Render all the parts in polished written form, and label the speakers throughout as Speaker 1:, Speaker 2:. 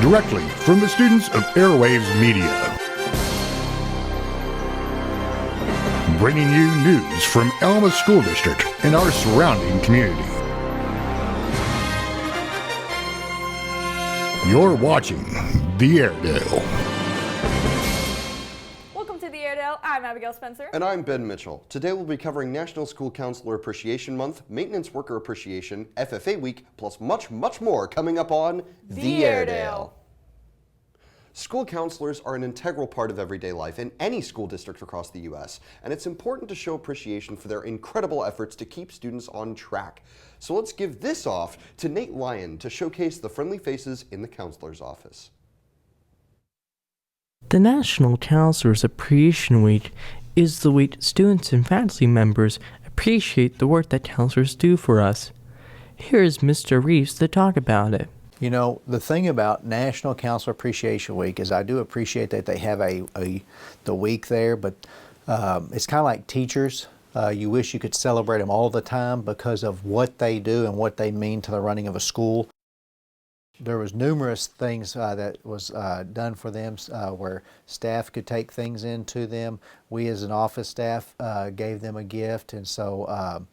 Speaker 1: directly from the students of Airwaves Media. Bringing you news from Alma School District and our surrounding community. You're watching The Airedale.
Speaker 2: Welcome to The Airedale. I'm Abigail Spencer.
Speaker 3: And I'm Ben Mitchell. Today we'll be covering National School Counselor Appreciation Month, Maintenance Worker Appreciation, FFA Week, plus much, much more coming up on The Airedale. School counselors are an integral part of everyday life in any school district across the U.S., and it's important to show appreciation for their incredible efforts to keep students on track. So let's give this off to Nate Lyon to showcase the friendly faces in the counselor's office.
Speaker 4: The National Counselors Appreciation Week is the week students and faculty members appreciate the work that counselors do for us. Here's Mr. Reeves to talk about it.
Speaker 5: You know, the thing about National Counselor Appreciation Week is I do appreciate that they have the week there, but it's kind of like teachers. You wish you could celebrate them all the time because of what they do and what they mean to the running of a school. There was numerous things that was done for them where staff could take things into them. We as an office staff gave them a gift, and so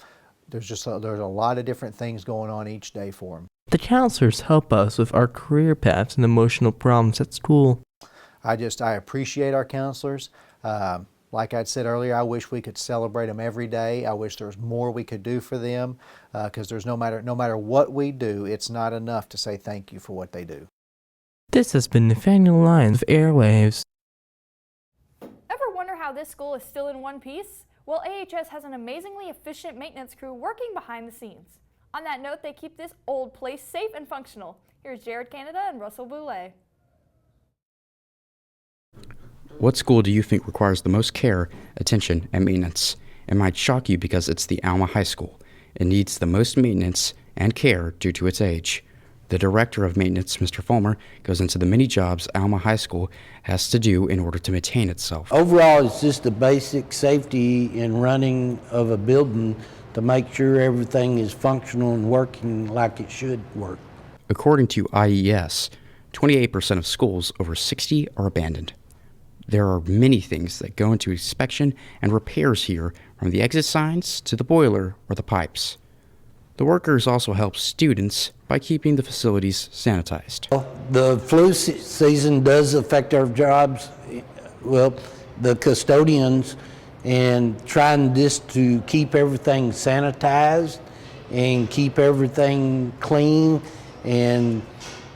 Speaker 5: there's a lot of different things going on each day for them.
Speaker 4: The counselors help us with our career paths and emotional problems at school.
Speaker 5: I appreciate our counselors. Like I said earlier, I wish we could celebrate them every day. I wish there was more we could do for them because there's no matter what we do, it's not enough to say thank you for what they do.
Speaker 4: This has been Nathaniel Lyons of Airwaves.
Speaker 2: Ever wonder how this school is still in one piece? Well, AHS has an amazingly efficient maintenance crew working behind the scenes. On that note, they keep this old place safe and functional. Here's Jared Canada and Russell Boulay.
Speaker 6: What school do you think requires the most care, attention, and maintenance? It might shock you because it's the Alma High School. It needs the most maintenance and care due to its age. The director of maintenance, Mr. Fulmer, goes into the many jobs Alma High School has to do in order to maintain itself.
Speaker 7: Overall, it's just the basic safety and running of a building to make sure everything is functional and working like it should work.
Speaker 6: According to IES, 28% of schools over 60 are abandoned. There are many things that go into inspection and repairs here, from the exit signs to the boiler or the pipes. The workers also help students by keeping the facilities sanitized.
Speaker 7: The flu season does affect our jobs, well, the custodians, and trying just to keep everything sanitized and keep everything clean, and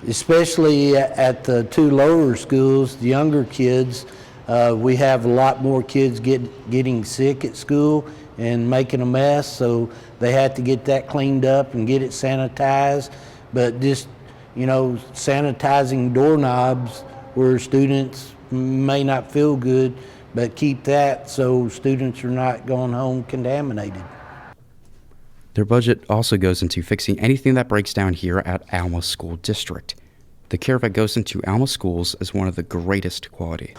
Speaker 7: especially at the two lower schools, the younger kids, we have a lot more kids getting sick at school and making a mess, so they had to get that cleaned up and get it sanitized. But just, sanitizing doorknobs where students may not feel good, but keep that so students are not going home contaminated.
Speaker 6: Their budget also goes into fixing anything that breaks down here at Alma School District. The care that goes into Alma schools is one of the greatest quality.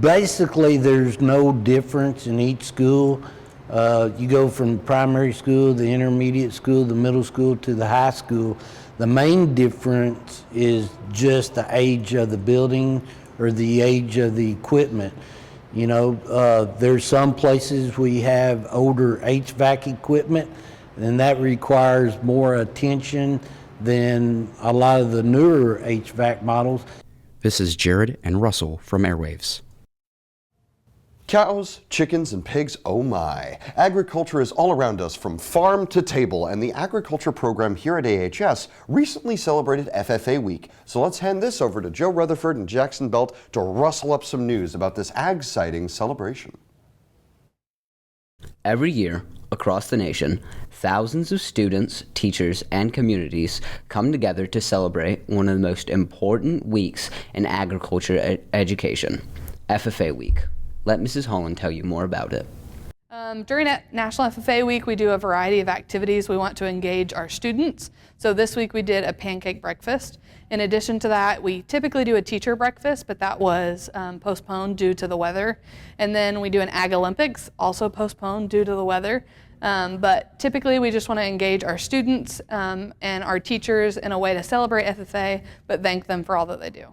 Speaker 7: Basically, there's no difference in each school. You go from primary school, the intermediate school, the middle school, to the high school. The main difference is just the age of the building or the age of the equipment. There's some places we have older HVAC equipment, and that requires more attention than a lot of the newer HVAC models.
Speaker 6: This is Jared and Russell from Airwaves.
Speaker 3: Cows, chickens, and pigs, oh my. Agriculture is all around us from farm to table, and the agriculture program here at AHS recently celebrated FFA Week. So let's hand this over to Joe Rutherford and Jackson Belt to rustle up some news about this ag-citing celebration.
Speaker 8: Every year, across the nation, thousands of students, teachers, and communities come together to celebrate one of the most important weeks in agriculture education, FFA Week. Let Mrs. Holland tell you more about it.
Speaker 9: During National FFA Week, we do a variety of activities. We want to engage our students. So this week we did a pancake breakfast. In addition to that, we typically do a teacher breakfast, but that was postponed due to the weather. And then we do an Ag Olympics, also postponed due to the weather. But typically we just want to engage our students and our teachers in a way to celebrate FFA, but thank them for all that they do.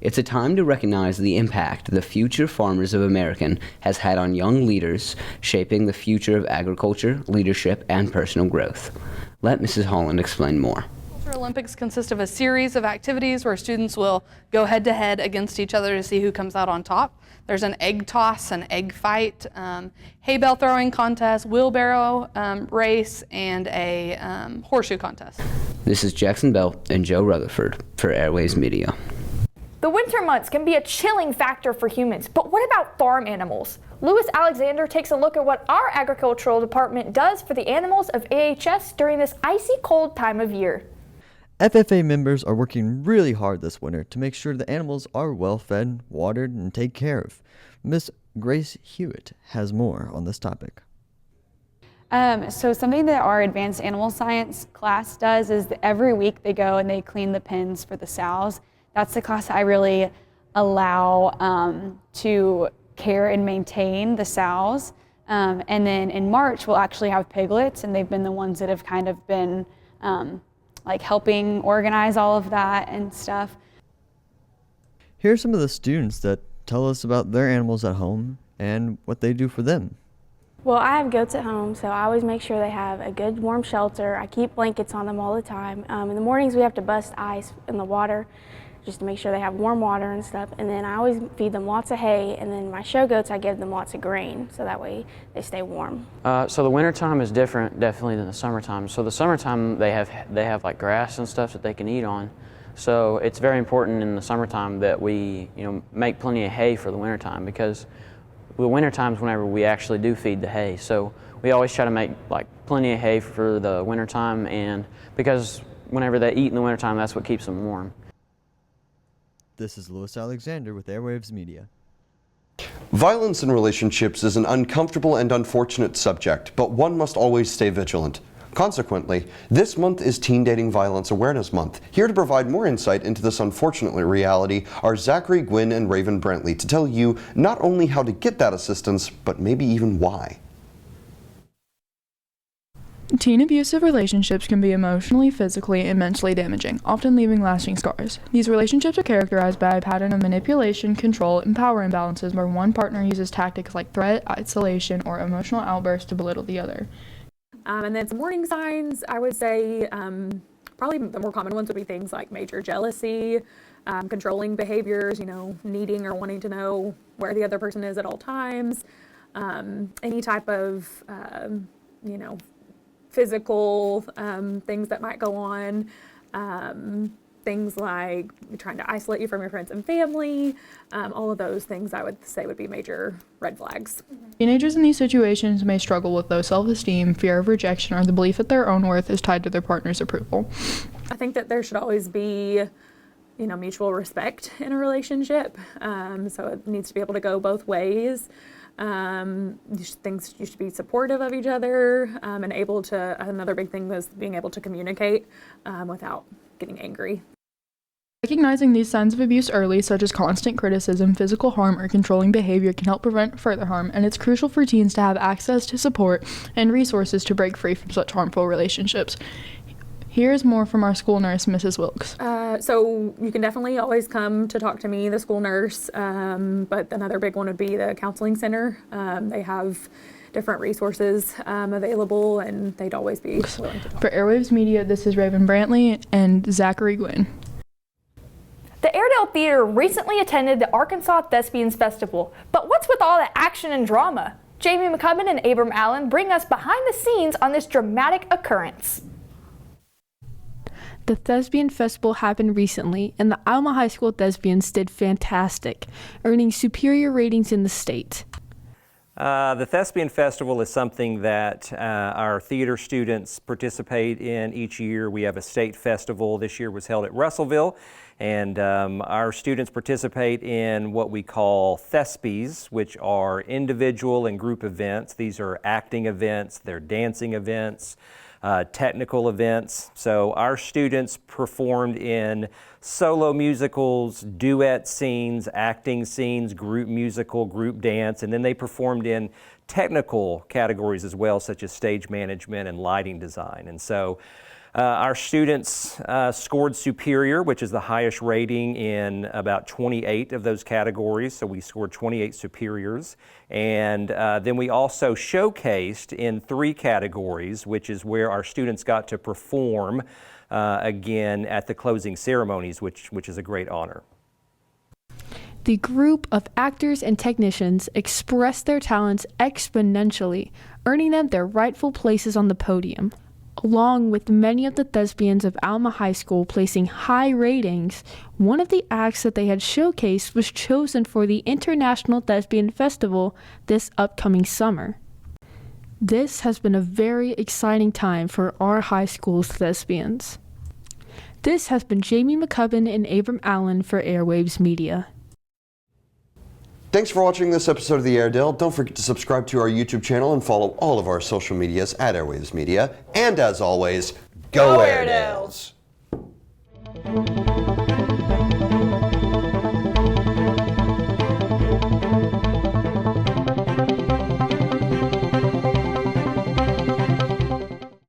Speaker 8: It's a time to recognize the impact the Future Farmers of America has had on young leaders, shaping the future of agriculture, leadership, and personal growth. Let Mrs. Holland explain more.
Speaker 9: Culture Olympics consist of a series of activities where students will go head-to-head against each other to see who comes out on top. There's an egg toss, an egg fight, hay bale throwing contest, wheelbarrow race, and a horseshoe contest.
Speaker 8: This is Jackson Bell and Joe Rutherford for Airwaves Media.
Speaker 2: The winter months can be a chilling factor for humans, but what about farm animals? Louis Alexander takes a look at what our agricultural department does for the animals of AHS during this icy cold time of year.
Speaker 10: FFA members are working really hard this winter to make sure the animals are well fed, watered, and taken care of. Miss Grace Hewitt has more on this topic.
Speaker 11: So something that our advanced animal science class does is that every week they go and they clean the pens for the sows. That's the class I really allow to care and maintain the sows. And then in March, we'll actually have piglets, and they've been the ones that have kind of been like helping organize all of that and stuff.
Speaker 10: Here are some of the students that tell us about their animals at home and what they do for them.
Speaker 12: Well, I have goats at home, so I always make sure they have a good warm shelter. I keep blankets on them all the time. In the mornings we have to bust ice in the water just to make sure they have warm water and stuff. And then I always feed them lots of hay, and then my show goats I give them lots of grain, so that way they stay warm.
Speaker 13: So the winter time is different definitely than the summertime. So the summertime they have like grass and stuff that they can eat on. So it's very important in the summertime that we make plenty of hay for the wintertime, because the winter times whenever we actually do feed the hay. So we always try to make like plenty of hay for the wintertime, and because whenever they eat in the wintertime, that's what keeps them warm.
Speaker 10: This is Louis Alexander with Airwaves Media.
Speaker 3: Violence in relationships is an uncomfortable and unfortunate subject, but one must always stay vigilant. Consequently, this month is Teen Dating Violence Awareness Month. Here to provide more insight into this unfortunate reality are Zachary Gwynn and Raven Brantley to tell you not only how to get that assistance, but maybe even why.
Speaker 14: Teen abusive relationships can be emotionally, physically, and mentally damaging, often leaving lasting scars. These relationships are characterized by a pattern of manipulation, control, and power imbalances where one partner uses tactics like threat, isolation, or emotional outbursts to belittle the other.
Speaker 15: And then some warning signs, I would say, probably the more common ones would be things like major jealousy, controlling behaviors, needing or wanting to know where the other person is at all times, any type of, physical things that might go on, things like trying to isolate you from your friends and family, all of those things I would say would be major red flags.
Speaker 14: Teenagers in these situations may struggle with low self-esteem, fear of rejection, or the belief that their own worth is tied to their partner's approval.
Speaker 15: I think that there should always be, mutual respect in a relationship. So it needs to be able to go both ways. You should be supportive of each other and able to, another big thing was being able to communicate without getting angry.
Speaker 14: Recognizing these signs of abuse early, such as constant criticism, physical harm, or controlling behavior, can help prevent further harm, and it's crucial for teens to have access to support and resources to break free from such harmful relationships. Here's more from our school nurse, Mrs. Wilkes.
Speaker 15: So you can definitely always come to talk to me, the school nurse, but another big one would be the counseling center. They have different resources available, and they'd always be willing to talk.
Speaker 14: For Airwaves Media, this is Raven Brantley and Zachary Gwynn.
Speaker 2: The Airedale Theater recently attended the Arkansas Thespian Festival, but what's with all the action and drama? Jamie McCubbin and Abram Allen bring us behind the scenes on this dramatic occurrence.
Speaker 16: The Thespian Festival happened recently, and the Alma High School Thespians did fantastic, earning superior ratings in the state.
Speaker 17: The Thespian Festival is something that our theater students participate in each year. We have a state festival. This year was held at Russellville, and our students participate in what we call Thespies, which are individual and group events. These are acting events, they're dancing events. technical events. So our students performed in solo musicals, duet scenes, acting scenes, group musical, group dance, and then they performed in technical categories as well, such as stage management and lighting design. And so our students scored superior, which is the highest rating in about 28 of those categories. So we scored 28 superiors. And then we also showcased in 3 categories, which is where our students got to perform again at the closing ceremonies, which is a great honor.
Speaker 16: The group of actors and technicians expressed their talents exponentially, earning them their rightful places on the podium. Along with many of the thespians of Alma High School placing high ratings, one of the acts that they had showcased was chosen for the International Thespian Festival this upcoming summer. This has been a very exciting time for our high school's thespians. This has been Jamie McCubbin and Abram Allen for Airwaves Media.
Speaker 3: Thanks for watching this episode of the Airedale. Don't forget to subscribe to our YouTube channel and follow all of our social medias at Airwaves Media. And as always, go Airedales!